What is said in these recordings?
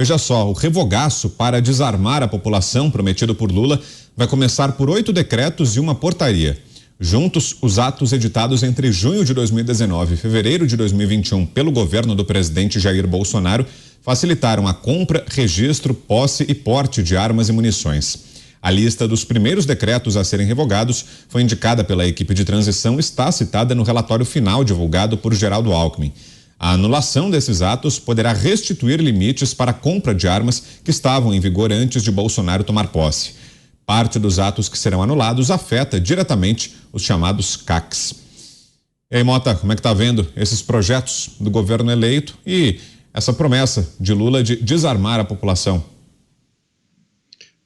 Veja só, o revogaço para desarmar a população prometido por Lula vai começar por 8 decretos e uma portaria. Juntos, os atos editados entre junho de 2019 e fevereiro de 2021 pelo governo do presidente Jair Bolsonaro facilitaram a compra, registro, posse e porte de armas e munições. A lista dos primeiros decretos a serem revogados foi indicada pela equipe de transição e está citada no relatório final divulgado por Geraldo Alckmin. A anulação desses atos poderá restituir limites para a compra de armas que estavam em vigor antes de Bolsonaro tomar posse. Parte dos atos que serão anulados afeta diretamente os chamados CACs. E aí, Mota, como é que está vendo esses projetos do governo eleito e essa promessa de Lula de desarmar a população?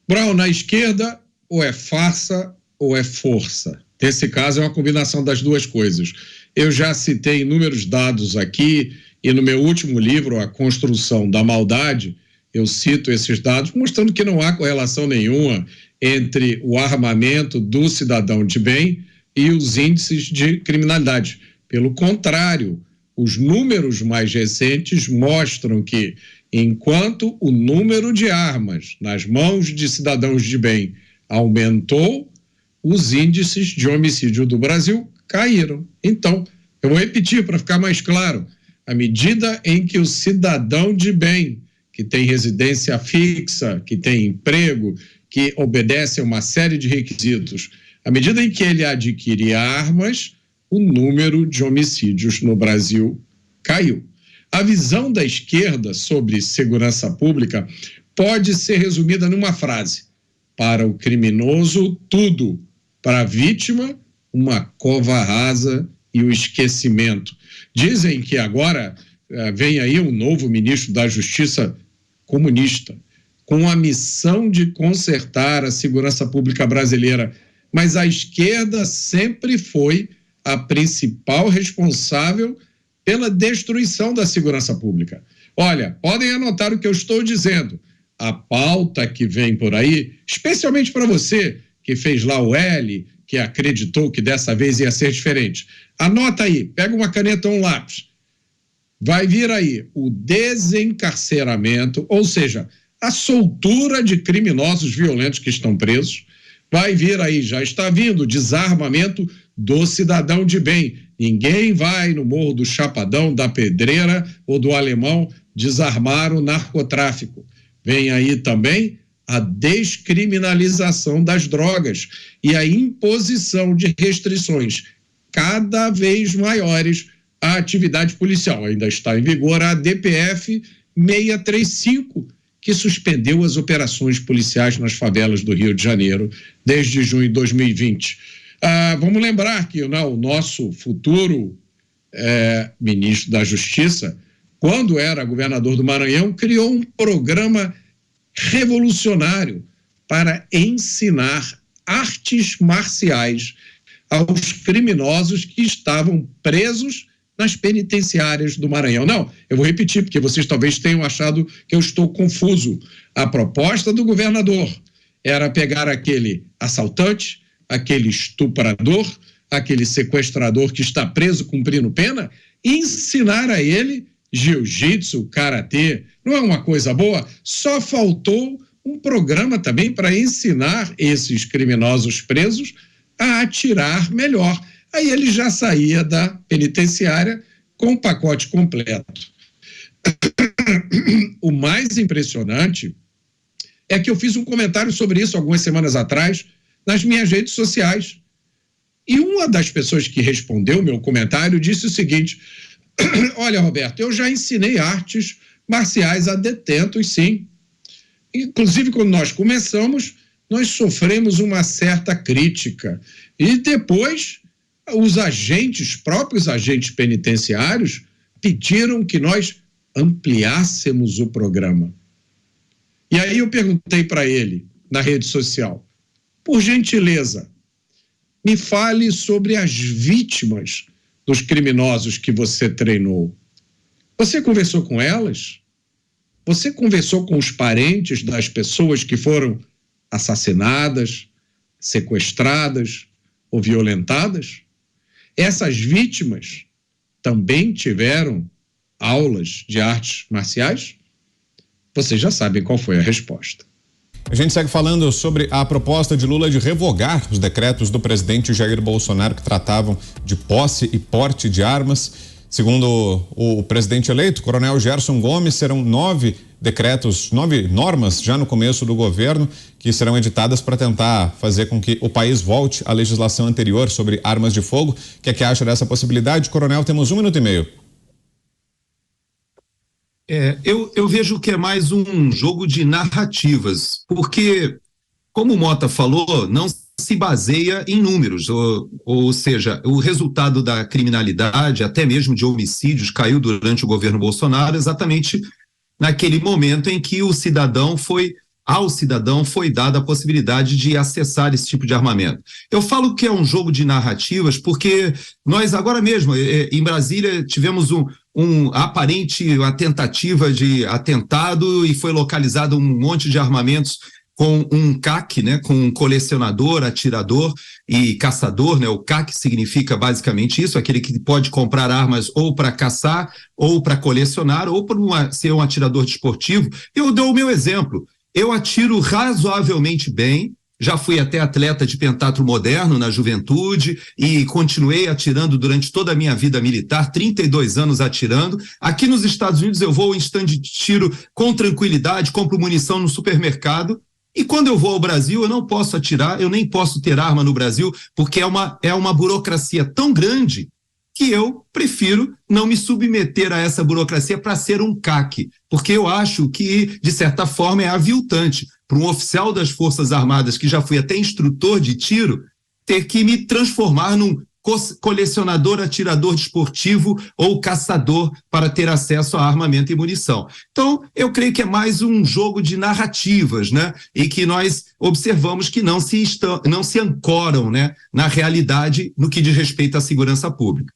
Brown, na esquerda, ou é farsa ou é força. Nesse caso, é uma combinação das duas coisas. Eu já citei inúmeros dados aqui e no meu último livro, A Construção da Maldade, eu cito esses dados mostrando que não há correlação nenhuma entre o armamento do cidadão de bem e os índices de criminalidade. Pelo contrário, os números mais recentes mostram que, enquanto o número de armas nas mãos de cidadãos de bem aumentou, os índices de homicídio do Brasil caíram. Então, eu vou repetir para ficar mais claro, à medida em que o cidadão de bem, que tem residência fixa, que tem emprego, que obedece a uma série de requisitos, à medida em que ele adquire armas, o número de homicídios no Brasil caiu. A visão da esquerda sobre segurança pública pode ser resumida numa frase: para o criminoso, tudo; para a vítima, uma cova rasa e o esquecimento. Dizem que agora vem aí um novo ministro da Justiça comunista, com a missão de consertar a segurança pública brasileira. Mas a esquerda sempre foi a principal responsável pela destruição da segurança pública. Olha, podem anotar o que eu estou dizendo. A pauta que vem por aí, especialmente para você que fez lá o L, que acreditou que dessa vez ia ser diferente. Anota aí, pega uma caneta ou um lápis. Vai vir aí o desencarceramento, ou seja, a soltura de criminosos violentos que estão presos. Vai vir aí, já está vindo, o desarmamento do cidadão de bem. Ninguém vai no Morro do Chapadão, da Pedreira ou do Alemão desarmar o narcotráfico. Vem aí também a descriminalização das drogas e a imposição de restrições cada vez maiores à atividade policial. Ainda está em vigor a DPF 635, que suspendeu as operações policiais nas favelas do Rio de Janeiro desde junho de 2020. Vamos lembrar que o nosso futuro ministro da Justiça, quando era governador do Maranhão, criou um programa revolucionário para ensinar artes marciais aos criminosos que estavam presos nas penitenciárias do Maranhão. Não, eu vou repetir, porque vocês talvez tenham achado que eu estou confuso. A proposta do governador era pegar aquele assaltante, aquele estuprador, aquele sequestrador que está preso cumprindo pena e ensinar a ele jiu-jitsu, karatê. Não é uma coisa boa? Só faltou um programa também para ensinar esses criminosos presos a atirar melhor. Aí ele já saía da penitenciária com o pacote completo. O mais impressionante é que eu fiz um comentário sobre isso algumas semanas atrás nas minhas redes sociais. E uma das pessoas que respondeu meu comentário disse o seguinte: olha, Roberto, eu já ensinei artes marciais a detentos, sim. Inclusive, quando nós começamos, nós sofremos uma certa crítica. E depois, os próprios agentes penitenciários, pediram que nós ampliássemos o programa. E aí eu perguntei para ele, na rede social: por gentileza, me fale sobre as vítimas dos criminosos que você treinou. Você conversou com elas? Você conversou com os parentes das pessoas que foram assassinadas, sequestradas ou violentadas? Essas vítimas também tiveram aulas de artes marciais? Vocês já sabem qual foi a resposta. A gente segue falando sobre a proposta de Lula de revogar os decretos do presidente Jair Bolsonaro que tratavam de posse e porte de armas. Segundo o presidente eleito, Coronel Gerson Gomes, serão 9 decretos, 9 normas já no começo do governo que serão editadas para tentar fazer com que o país volte à legislação anterior sobre armas de fogo. O que é que acha dessa possibilidade? Coronel, temos 1 minuto e meio. Eu vejo que é mais um jogo de narrativas, porque, como o Mota falou, não se baseia em números, ou seja, o resultado da criminalidade, até mesmo de homicídios, caiu durante o governo Bolsonaro, exatamente naquele momento em que ao cidadão foi dada a possibilidade de acessar esse tipo de armamento. Eu falo que é um jogo de narrativas porque nós agora mesmo, em Brasília, tivemos uma tentativa de atentado e foi localizado um monte de armamentos com um CAC, né, com um colecionador, atirador e caçador, né? O CAC significa basicamente isso, aquele que pode comprar armas ou para caçar, ou para colecionar, ou para ser um atirador desportivo. Eu dou o meu exemplo. Eu atiro razoavelmente bem, já fui até atleta de pentatlo moderno na juventude e continuei atirando durante toda a minha vida militar, 32 anos atirando. Aqui nos Estados Unidos eu vou em stand de tiro com tranquilidade, compro munição no supermercado. E quando eu vou ao Brasil, eu não posso atirar, eu nem posso ter arma no Brasil, porque é uma burocracia tão grande que eu prefiro não me submeter a essa burocracia para ser um CAC, porque eu acho que, de certa forma, é aviltante para um oficial das Forças Armadas, que já fui até instrutor de tiro, ter que me transformar num colecionador, atirador desportivo ou caçador para ter acesso a armamento e munição. Então, eu creio que é mais um jogo de narrativas, né? E que nós observamos que não se ancoram, né, na realidade no que diz respeito à segurança pública.